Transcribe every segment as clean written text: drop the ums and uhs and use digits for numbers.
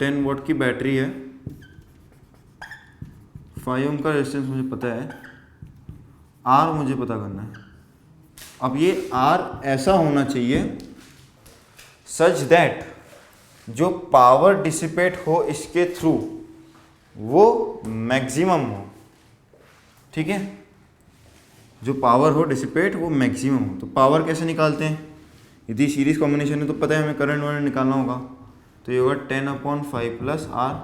10 what की battery है, 5 ओम का रेजिस्टेंस मुझे पता है, आर मुझे पता करना है। अब ये आर ऐसा होना चाहिए सच दैट जो पावर डिसिपेट हो इसके थ्रू वो मैक्सिमम हो, ठीक है, जो पावर हो डिसिपेट वो मैक्सिमम हो। तो पावर कैसे निकालते हैं, यदि सीरीज कॉम्बिनेशन है तो पता है हमें करंट वरंट निकालना होगा, तो ये होगा 10/5 प्लस आर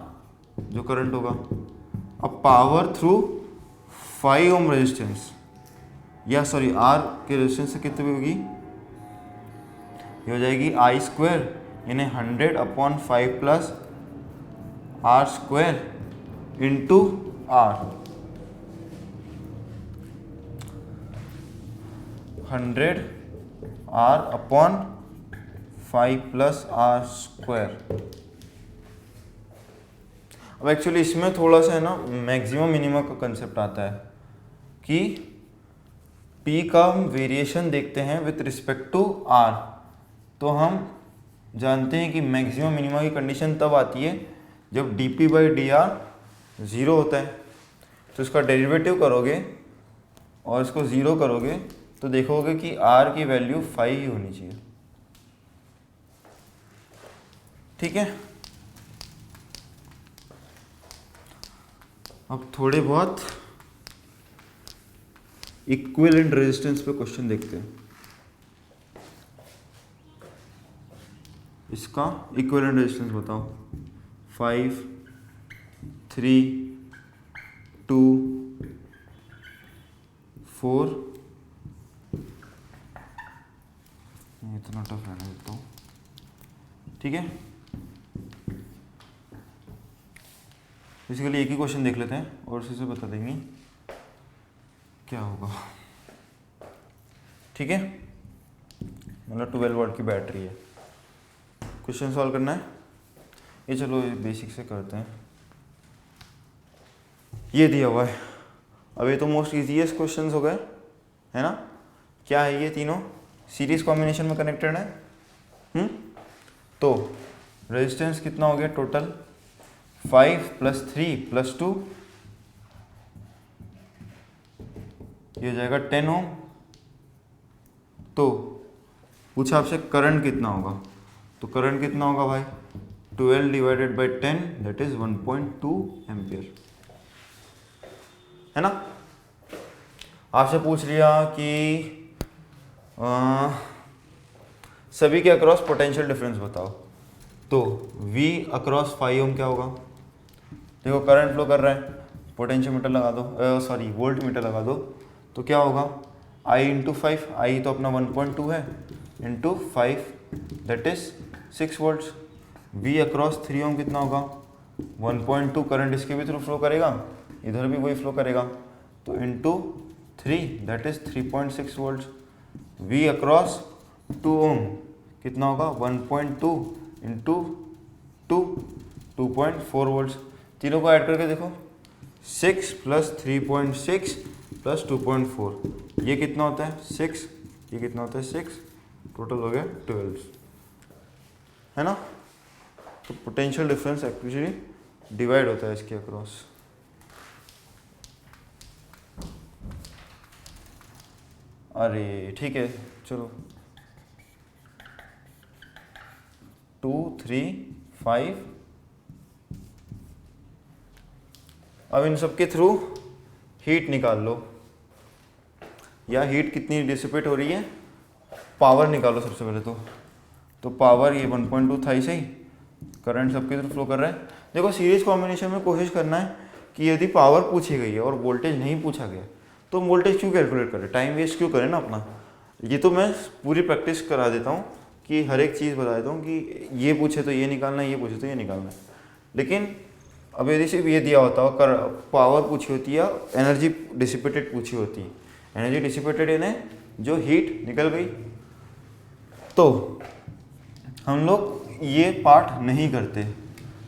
जो करंट होगा। अब पावर थ्रू 5 ओम रेजिस्टेंस या सॉरी आर के रेजिस्टेंस से कितनी होगी, ये हो जाएगी आई स्क्वायर यानी 100/5 plus R square into R, 100R/5 plus R square. अब एक्चुअली इसमें थोड़ा सा है ना मैक्सिमम मिनिमम का कंसेप्ट आता है कि P का हम वेरिएशन देखते हैं विथ रिस्पेक्ट टू R, तो हम जानते हैं कि मैक्सिमम मिनिमम की कंडीशन तब आती है जब dP/dr 0 होता है। तो इसका डेरिवेटिव करोगे और इसको 0 करोगे तो देखोगे कि R की वैल्यू 5 ही होनी चाहिए, ठीक है। अब थोड़े बहुत इक्विवेलेंट रेजिस्टेंस पे क्वेश्चन देखते हैं। इसका इक्विवेलेंट रेजिस्टेंस बताओ, 5, 3, 2, 4, इतना टफ रहने देता हूँ, ठीक है। बेसिकली एक ही क्वेश्चन देख लेते हैं और उसी से बता देंगे क्या होगा, ठीक है। मतलब 12 वॉट की बैटरी है, क्वेश्चन सॉल्व करना है। ये चलो बेसिक से करते हैं। ये दिया हुआ है, अब ये तो मोस्ट इजीएस्ट क्वेश्चंस हो गए, है ना। क्या है ये तीनों सीरीज कॉम्बिनेशन में कनेक्टेड है। तो रेजिस्टेंस कितना हो गया टोटल, 5 + 3 + 2, ये हो जाएगा 10 ओम। तो पूछा आपसे करंट कितना होगा, तो करंट कितना होगा भाई, 12/10 दैट इज 1.2 एम्पियर, है ना। आपसे पूछ लिया कि सभी के अक्रॉस पोटेंशियल डिफरेंस बताओ, तो V अक्रॉस 5 ओम क्या होगा। देखो करंट फ्लो कर रहा है, पोटेंशियोमीटर लगा दो, सॉरी वोल्ट मीटर लगा दो, तो क्या होगा I × 5, I तो अपना 1.2 है, into 5 that is 6 volts. V across 3 ओम कितना होगा, 1.2 करंट इसके भी थ्रू फ्लो करेगा, इधर भी वही फ्लो करेगा, तो into 3 that is 3.6 volts. V across 2 ओम कितना होगा, 1.2 इंटू 2 2.4 वोल्ट्स। तीनों को ऐड करके देखो, 6 + 3.6 + 2.4, ये कितना होता है 6, ये कितना होता है 6, टोटल हो गया 12, है ना। तो पोटेंशियल डिफरेंस एक्चुअली डिवाइड होता है इसके अक्रॉस। अरे ठीक है चलो, 2, 3, 5, अब इन सब के थ्रू हीट निकाल लो, या हीट कितनी डिसिपेट हो रही है, पावर निकालो सबसे पहले। तो पावर ये 1.2 था ही सही, करंट सबके थ्रू फ्लो कर रहा है। देखो सीरीज कॉम्बिनेशन में कोशिश करना है कि यदि पावर पूछी गई है और वोल्टेज नहीं पूछा गया तो वोल्टेज क्यों कैलकुलेट करें, टाइम वेस्ट क्यों करें ना अपना। ये तो मैं पूरी प्रैक्टिस करा देता हूँ कि हर एक चीज़ बता देता हूँ कि ये पूछे तो ये निकालना है, ये पूछे तो ये निकालना है। लेकिन अब यदि सिर्फ ये दिया होता हो, पावर पूछी होती है, एनर्जी डिसिपेटेड पूछी होती है, एनर्जी डिसिपेटेड यानी जो हीट निकल गई, तो हम लोग ये पार्ट नहीं करते।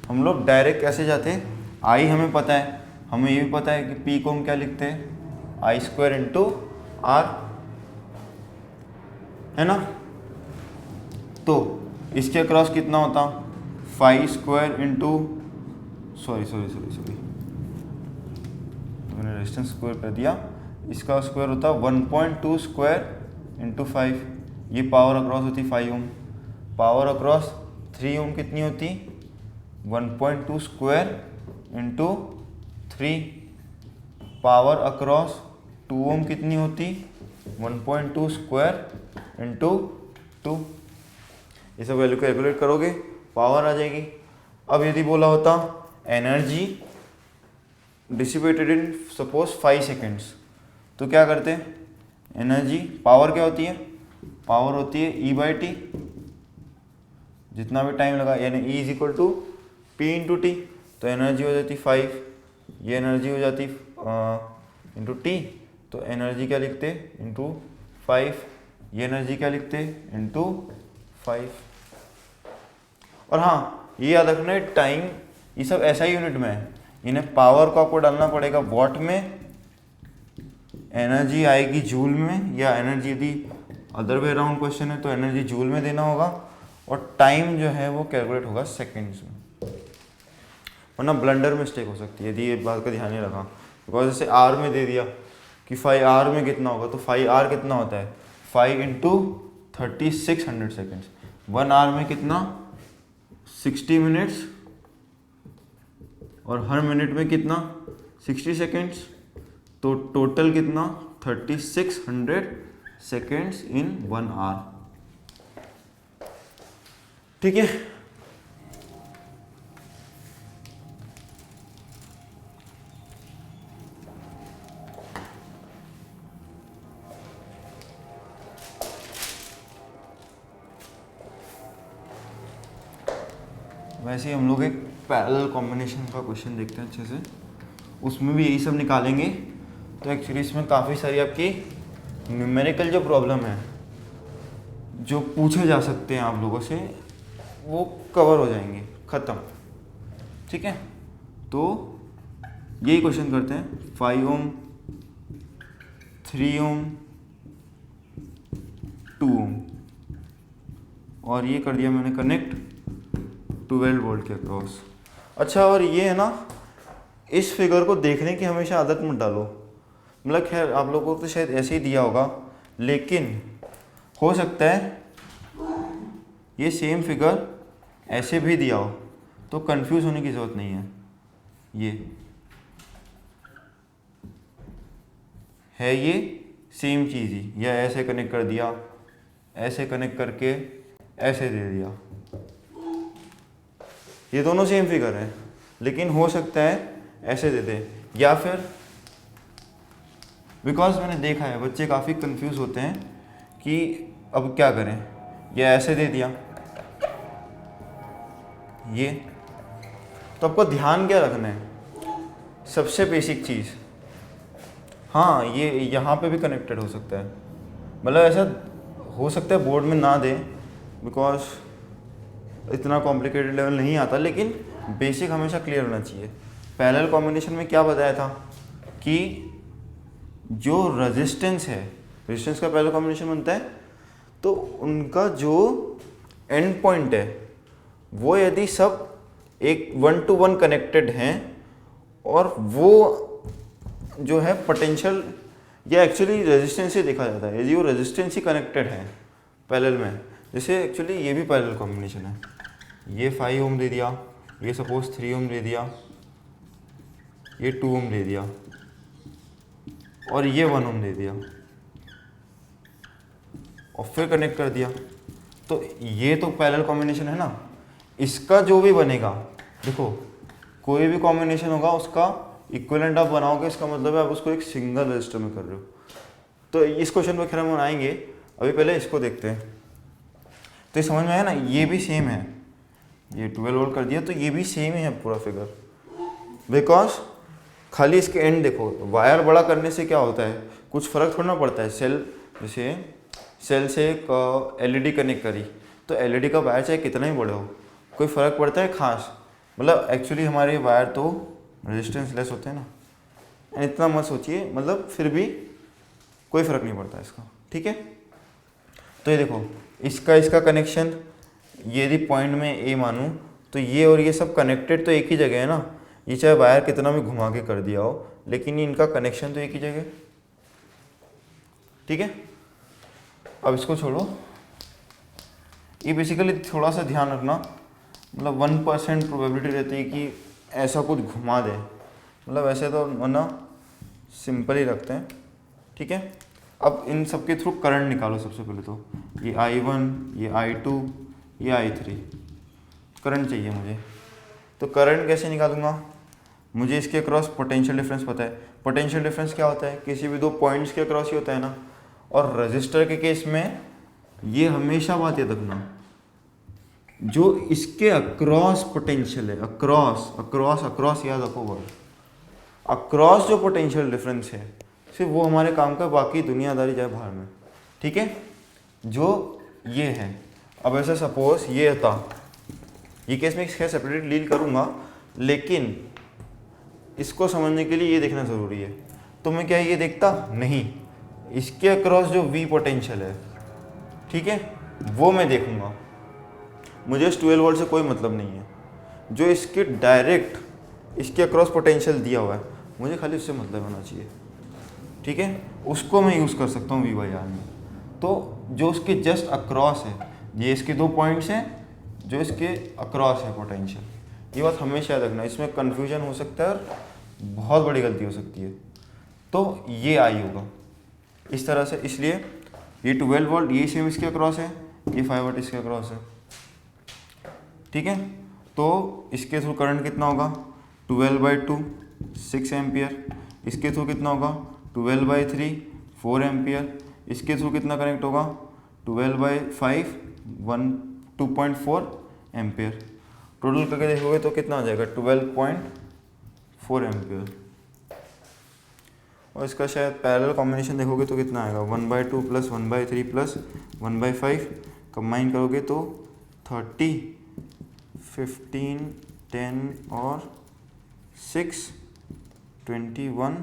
हम लोग डायरेक्ट कैसे जाते हैं, आई हमें पता है, हमें ये भी पता है कि पी को हम क्या लिखते हैं, I² इंटू आर, है ना। तो इसके अक्रॉस कितना होता, 5 स्क्वायर इंटू सॉरी मैंने रेजिस्टेंस स्क्वायर कर दिया, इसका स्क्वायर होता 1.2 स्क्वायर इंटू 5, ये पावर अक्रॉस होती 5 ओम, पावर अक्रॉस 3 ओम कितनी होती 1.2 स्क्वायर इंटू 3, पावर अक्रॉस 2 ओम कितनी होती 1.2 स्क्वायर इंटू 2। ये सब वैल्यू कैलकुलेट करोगे पावर आ जाएगी। अब यदि बोला होता energy dissipated in suppose 5 seconds, तो क्या करते हैं, एनर्जी पावर क्या होती है, पावर होती है E/T, जितना भी टाइम लगा, यानी E is equal to P into T, तो एनर्जी हो जाती 5, ये एनर्जी हो जाती इंटू टी, तो एनर्जी क्या लिखते इंटू 5, ये एनर्जी क्या लिखते इंटू 5। और हाँ ये याद रखना है टाइम ये सब ऐसा ही यूनिट में है, इन्हें पावर को आपको डालना पड़ेगा वॉट में, एनर्जी आएगी जूल में, या एनर्जी यदि अदर वे अराउंड क्वेश्चन है तो एनर्जी जूल में देना होगा, और टाइम जो है वो कैलकुलेट होगा सेकेंड्स में, वरना ब्लंडर मिस्टेक हो सकती है यदि ये बात का ध्यान नहीं रखा। बिकॉज जैसे आर में दे दिया कि 5 आर में कितना होगा, तो 5 आर कितना होता है 5 इंटू 3600 सेकेंड्स, 1 आवर में कितना 60 मिनट्स, और हर मिनट में कितना 60 सेकेंड्स, तो टोटल कितना 3600 सेकेंड्स इन 1 आवर। ठीक है, वैसे ही हम लोग एक पैरेलल कॉम्बिनेशन का क्वेश्चन देखते हैं अच्छे से, उसमें भी यही सब निकालेंगे। तो एक्चुअली इसमें काफ़ी सारी आपकी न्यूमेरिकल जो प्रॉब्लम है जो पूछे जा सकते हैं आप लोगों से, वो कवर हो जाएंगे, ख़त्म। ठीक है, तो यही क्वेश्चन करते हैं। 5 ओम, 3 ओम, 2 ओम, और ये कर दिया मैंने कनेक्ट 12 वोल्ट के अक्रॉस। अच्छा, और ये है ना, इस फिगर को देखने की हमेशा आदत मत डालो, मतलब खैर आप लोगों को तो शायद ऐसे ही दिया होगा, लेकिन हो सकता है ये सेम फिगर ऐसे भी दिया हो, तो कंफ्यूज होने की ज़रूरत नहीं है। ये है, ये सेम चीज़ ही, या ऐसे कनेक्ट कर दिया, ऐसे कनेक्ट करके ऐसे दे दिया, ये दोनों सेम फिगर है, लेकिन हो सकता है ऐसे दे दे, या फिर बिकॉज मैंने देखा है बच्चे काफ़ी कंफ्यूज होते हैं कि अब क्या करें, या ऐसे दे दिया ये, तो आपको ध्यान क्या रखना है, सबसे बेसिक चीज़, हाँ ये यहाँ पे भी कनेक्टेड हो सकता है, मतलब ऐसा हो सकता है बोर्ड में ना दे, बिकॉज इतना कॉम्प्लिकेटेड लेवल नहीं आता, लेकिन बेसिक हमेशा क्लियर होना चाहिए। पैरेलल कॉम्बिनेशन में क्या बताया था कि जो रेजिस्टेंस है, रेजिस्टेंस का पैरेलल कॉम्बिनेशन बनता है, तो उनका जो एंड पॉइंट है वो यदि सब एक 1 to 1 कनेक्टेड हैं, और वो जो है पोटेंशियल या एक्चुअली रेजिस्टेंस से देखा जाता है, यदि वो रेजिस्टेंस ही कनेक्टेड है पैरेलल में, जैसे एक्चुअली ये भी पैरेलल कॉम्बिनेशन है, ये 5 ओम दे दिया, ये सपोज 3 ओम दे दिया, ये 2 ओम दे दिया, और ये 1 ओम दे दिया, और फिर कनेक्ट कर दिया, तो ये तो पैरेलल कॉम्बिनेशन है ना। इसका जो भी बनेगा, देखो कोई भी कॉम्बिनेशन होगा उसका इक्विवेलेंट आप बनाओगे, इसका मतलब है आप उसको एक सिंगल रजिस्टर में कर रहे हो। तो इस क्वेश्चन पर खैर हम आएंगे, अभी पहले इसको देखते हैं। तो ये समझ में आया ना, ये भी सेम है, ये 12 वोल्ट कर दिया, तो ये भी सेम ही है पूरा फिगर, बिकॉज खाली इसके एंड देखो, वायर बड़ा करने से क्या होता है, कुछ फर्क थोड़ा ना पड़ता है। सेल, जैसे सेल से एक एलईडी कनेक्ट करी, तो एलईडी का वायर चाहे कितना ही बड़ा हो, कोई फ़र्क पड़ता है खास, मतलब एक्चुअली हमारे वायर तो रेजिस्टेंस लेस होते हैं ना, इतना मत सोचिए, मतलब फिर भी कोई फ़र्क नहीं पड़ता इसका। ठीक है, तो ये देखो इसका कनेक्शन, ये यदि पॉइंट में ए मानूँ तो ये और ये सब कनेक्टेड तो एक ही जगह है ना, ये चाहे वायर कितना भी घुमा के कर दिया हो, लेकिन इनका कनेक्शन तो एक ही जगह। ठीक है, अब इसको छोड़ो। ये बेसिकली थोड़ा सा ध्यान रखना, मतलब 1% प्रोबेबिलिटी रहती है कि ऐसा कुछ घुमा दे, मतलब ऐसे तो वरना सिंपल ही रखते हैं। ठीक है, अब इन सब के थ्रू करंट निकालो। सबसे पहले तो ये I1, ये I2, ये I3 करंट चाहिए मुझे। तो करंट कैसे निकालूंगा? मुझे इसके अक्रॉस पोटेंशियल डिफरेंस पता है। पोटेंशियल डिफरेंस क्या होता है? किसी भी दो पॉइंट्स के अक्रॉस ही होता है ना। और रजिस्टर के केस में ये हमेशा बात याद रखना, जो इसके अक्रॉस पोटेंशियल है, अक्रॉस याद रखो वर्ड, अक्रॉस जो पोटेंशियल डिफरेंस है सिर्फ वो हमारे काम का, बाकी दुनियादारी जाए बाहर में। ठीक है, जो ये है, अब ऐसा सपोज ये था, ये केस में खैर सेपरेट डील करूँगा, लेकिन इसको समझने के लिए ये देखना ज़रूरी है। तो मैं क्या ये देखता नहीं, इसके अक्रॉस जो V पोटेंशियल है, ठीक है, वो मैं देखूँगा। मुझे इस 12 वोल्ट से कोई मतलब नहीं है। जो इसके डायरेक्ट इसके अक्रॉस पोटेंशियल दिया हुआ है, मुझे खाली उससे मतलब होना चाहिए। ठीक है, उसको मैं यूज़ कर सकता हूँ V/R में। तो जो उसके जस्ट अक्रॉस है, ये इसके दो पॉइंट्स हैं जो इसके अक्रॉस है पोटेंशियल, ये बात हमेशा याद रखना। इसमें कन्फ्यूजन हो सकता है और बहुत बड़ी गलती हो सकती है। तो ये आई होगा इस तरह से, इसलिए ये 12 वोल्ट ये सेम इसके अक्रॉस है, ये 5 वोल्ट इसके अक्रॉस है। ठीक है, तो इसके थ्रू करंट कितना होगा? 12/2 6 एम्पियर। इसके थ्रू कितना होगा? 12/3 4 एम्पियर। इसके थ्रू कितना कनेक्ट होगा? 12/5 2.4 एम्पियर। टोटल करके देखोगे तो कितना आ जाएगा? 12.4 एम्पियर। और इसका शायद पैरेलल कॉम्बिनेशन देखोगे तो कितना आएगा? 1/2 प्लस 1/3 प्लस 1/5 कंबाइन करोगे तो 30 15 10 और 6 21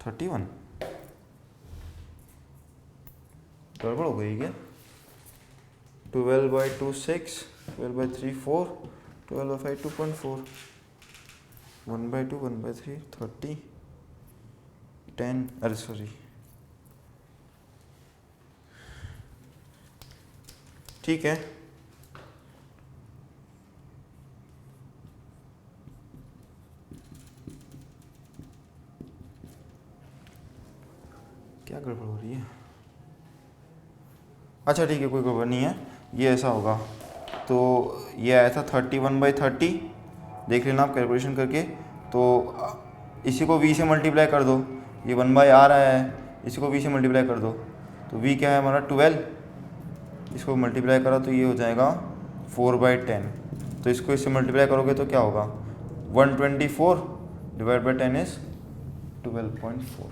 31। गड़बड़ हो गई क्या? 12/2 6, 12/3 4, 12/5 2.4, 1/2 1/3 30 10, अरे सॉरी। ठीक है, क्या गड़बड़ हो रही है? अच्छा ठीक है, कोई गड़बड़ नहीं है। ये ऐसा होगा, तो ये आया था 31/30, देख लेना आप कैलकुलेशन करके। तो इसी को V से मल्टीप्लाई कर दो, ये 1/R आया है, इसी को V से मल्टीप्लाई कर दो, तो V क्या है हमारा 12, इसको मल्टीप्लाई करा तो ये हो जाएगा 4/10। तो इसको इससे मल्टीप्लाई करोगे तो क्या होगा? 124 डिवाइड बाई 10 इज 12.4।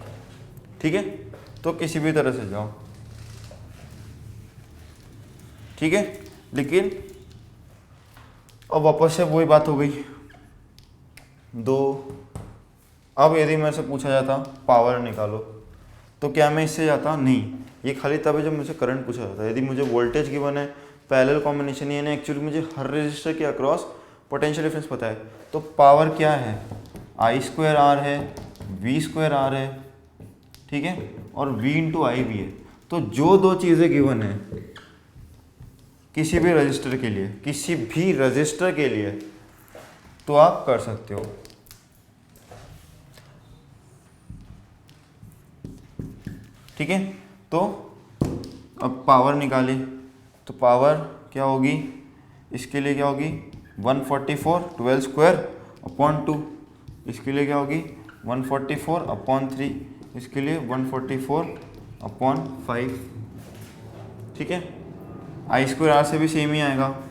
ठीक है, तो किसी भी तरह से जाओ। ठीक है, लेकिन अब वापस से वही बात हो गई दो। अब यदि मेरे से पूछा जाता पावर निकालो, तो क्या मैं इससे जाता? नहीं, ये खाली तब है जब मुझे करंट पूछा जाता है। यदि मुझे वोल्टेज गिवन है, पैरेलल कॉम्बिनेशन यानी एक्चुअली मुझे हर रजिस्टर के अक्रॉस पोटेंशियल डिफरेंस पता है, तो पावर क्या है? I² है, V² है, ठीक है, और V × I भी है। तो जो दो चीज़ें गिवन है किसी भी रजिस्टर के लिए, किसी भी रजिस्टर के लिए, तो आप कर सकते हो। ठीक है, तो अब पावर निकाले, तो पावर क्या होगी? इसके लिए क्या होगी? 144 12² 2। इसके लिए क्या होगी? 144/3। इसके लिए 144/5। ठीक है, I² से भी सेम ही आएगा।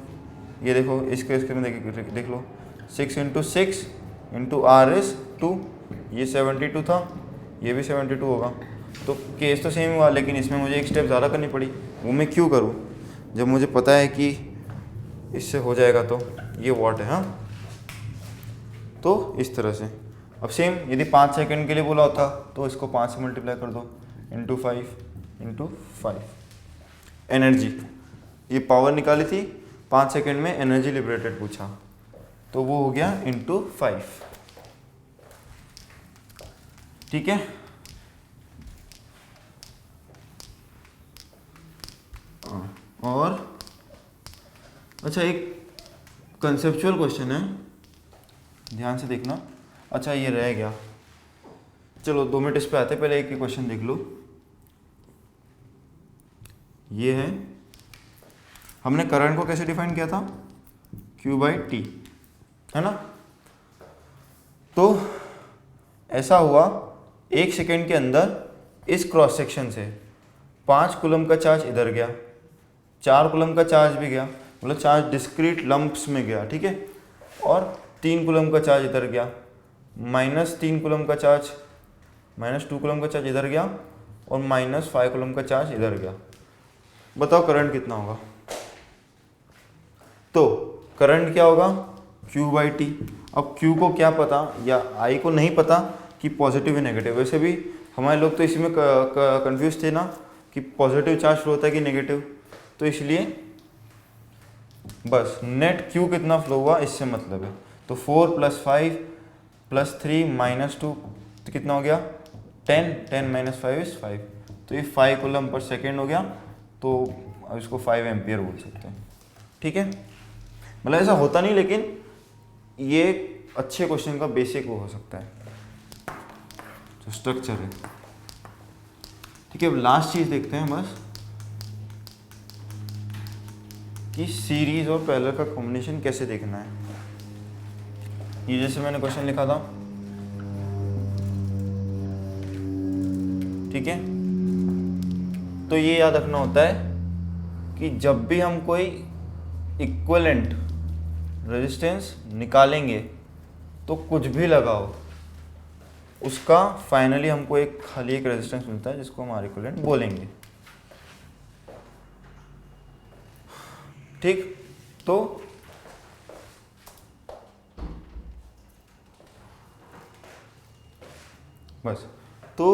ये देखो, इसके में देख लो, 6 × 6 × R इज 2, ये 72 था, ये भी 72 होगा। तो केस तो सेम हुआ, लेकिन इसमें मुझे एक स्टेप ज़्यादा करनी पड़ी। वो मैं क्यों करूँ जब मुझे पता है कि इससे हो जाएगा? तो ये वॉट है। हाँ, तो इस तरह से। अब सेम यदि 5 सेकंड के लिए बोला होता तो इसको 5 से मल्टीप्लाई कर दो, × 5 × 5 एनर्जी। ये पावर निकाली थी, 5 सेकेंड में एनर्जी लिबरेटेड पूछा, तो वो हो गया इंटू 5। ठीक है, और अच्छा एक कंसेप्चुअल क्वेश्चन है, ध्यान से देखना। अच्छा ये रह गया, चलो 2 मिनट इस पे आते, पहले एक ही क्वेश्चन देख लो। ये है, हमने करंट को कैसे डिफाइन किया था, Q/T, है ना। तो ऐसा हुआ 1 सेकेंड के अंदर इस क्रॉस सेक्शन से 5 कूलम का चार्ज इधर गया, 4 कूलम का चार्ज भी गया, मतलब चार्ज डिस्क्रीट लंप्स में गया, ठीक है। और 3 कूलम का चार्ज इधर गया, -3 कूलम का चार्ज, -2 कूलम का चार्ज इधर गया, और -5 कूलम का चार्ज इधर गया। बताओ करंट कितना होगा। तो करंट क्या होगा, Q/T। अब Q को क्या पता, या I को नहीं पता कि पॉजिटिव है नेगेटिव। वैसे भी हमारे लोग तो इसी में कंफ्यूज थे ना कि पॉजिटिव चार्ज फ्लो होता है कि नेगेटिव, तो इसलिए बस नेट Q कितना फ्लो हुआ इससे मतलब है। तो 4 + 5 + 3 - 2 तो कितना हो गया 10, 10 - 5 = 5, तो ये 5 कूलम पर सेकेंड हो गया। तो अब इसको 5 एम्पियर बोल सकते हैं, ठीक है। मतलब ऐसा होता नहीं, लेकिन ये अच्छे क्वेश्चन का बेसिक वो हो सकता है, जो स्ट्रक्चर है, ठीक है। अब लास्ट चीज देखते हैं बस, कि सीरीज और पैरेलल का कॉम्बिनेशन कैसे देखना है। ये जैसे मैंने क्वेश्चन लिखा था, ठीक है। तो ये याद रखना होता है कि जब भी हम कोई इक्विवेलेंट रेजिस्टेंस निकालेंगे तो कुछ भी लगाओ, उसका फाइनली हमको एक खाली एक रेजिस्टेंस मिलता है जिसको हम आर इक्विवेलेंट बोलेंगे, ठीक। तो बस, तो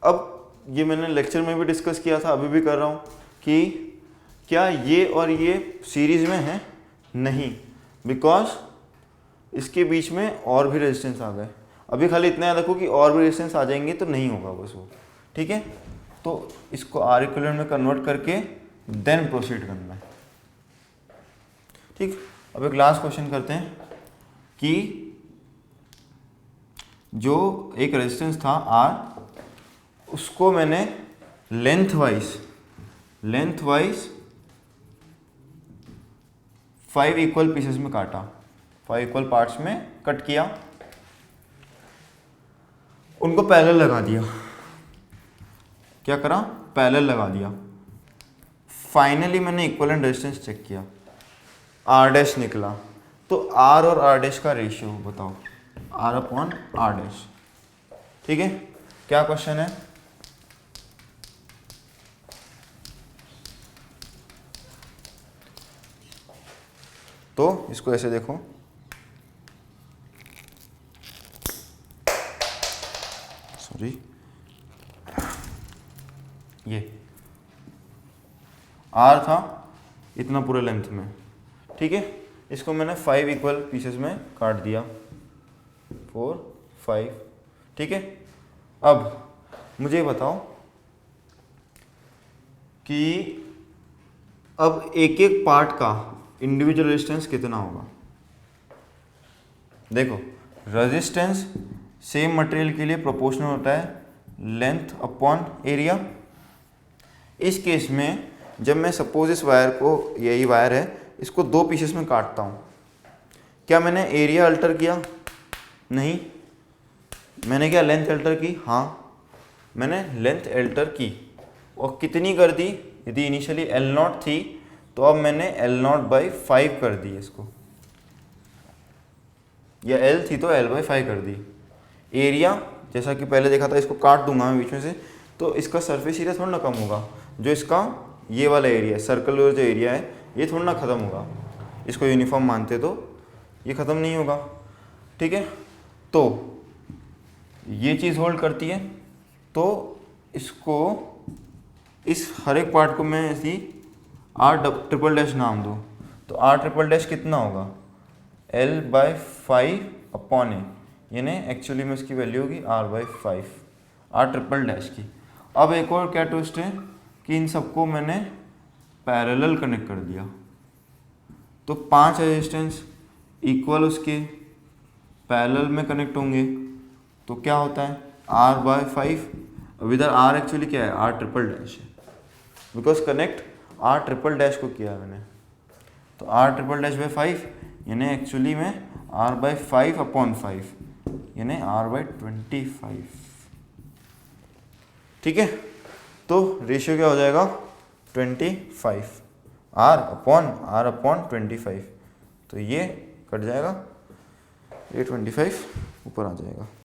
अब ये मैंने लेक्चर में भी डिस्कस किया था, अभी भी कर रहा हूँ, कि क्या ये और ये सीरीज में है, नहीं, बिकॉज इसके बीच में और भी रेजिस्टेंस आ गए। अभी खाली इतना याद रखो कि और भी रेजिस्टेंस आ जाएंगे तो नहीं होगा बस वो, ठीक है। तो इसको आर इक्विवेलेंट में कन्वर्ट करके देन प्रोसीड करना है, ठीक। अब एक लास्ट क्वेश्चन करते हैं कि जो एक रेजिस्टेंस था R, उसको मैंने लेंथ वाइज 5 इक्वल पीसेस में काटा, 5 इक्वल पार्ट्स में कट किया, उनको पैरेलल लगा दिया। क्या करा, पैरेलल लगा दिया। फाइनली मैंने इक्विवेलेंट रेजिस्टेंस चेक किया, R' निकला। तो R और R' का रेशियो बताओ, R/R', ठीक है। क्या क्वेश्चन है, तो इसको ऐसे देखो, सॉरी, ये R था इतना पूरे लेंथ में, ठीक है। इसको मैंने 5 इक्वल पीसेस में काट दिया, 4, 5, ठीक है। अब मुझे बताओ कि अब एक एक पार्ट का इंडिविजुअल रेजिस्टेंस कितना होगा। देखो, रेजिस्टेंस सेम मटेरियल के लिए प्रोपोर्शनल होता है लेंथ अपॉन एरिया। इस केस में जब मैं सपोज इस वायर को, यही वायर है, इसको 2 पीसेस में काटता हूँ, क्या मैंने एरिया अल्टर किया, नहीं। मैंने क्या लेंथ अल्टर की, हाँ मैंने लेंथ अल्टर की, और कितनी कर दी, यदि इनिशियली L0 थी तो अब मैंने L0/5 कर दी इसको, या L थी तो L/5 कर दी। एरिया जैसा कि पहले देखा था, इसको काट दूंगा मैं बीच में से, तो इसका सरफेस एरिया थोड़ा ना कम होगा, जो इसका ये वाला एरिया है, सर्कल जो एरिया है, ये थोड़ा ना ख़त्म होगा। इसको यूनिफॉर्म मानते तो ये ख़त्म नहीं होगा, ठीक है। तो ये चीज़ होल्ड करती है, तो इसको, इस हर एक पार्ट को मैं ऐसी R∼' नाम दूँ, तो आर ट्रिपल डैश कितना होगा, L/5/A, यानी एक्चुअली में इसकी वैल्यू होगी R/5 आर ट्रिपल डैश की। अब एक और क्या ट्विस्ट है कि इन सबको मैंने पैरेलल कनेक्ट कर दिया, तो 5 रेजिस्टेंस इक्वल उसके पैरेलल में कनेक्ट होंगे, तो क्या होता है R/5। अब इधर R एक्चुअली क्या है, R ट्रिपल डैश है, because connect R triple dash को किया मैंने, तो R ट्रिपल डैश बाई 5 यानी एक्चुअली में R/5/5 यानी R/25। ठीक है, तो रेशियो क्या हो जाएगा 25, R/25, तो ये कट जाएगा, ये 25 ऊपर आ जाएगा।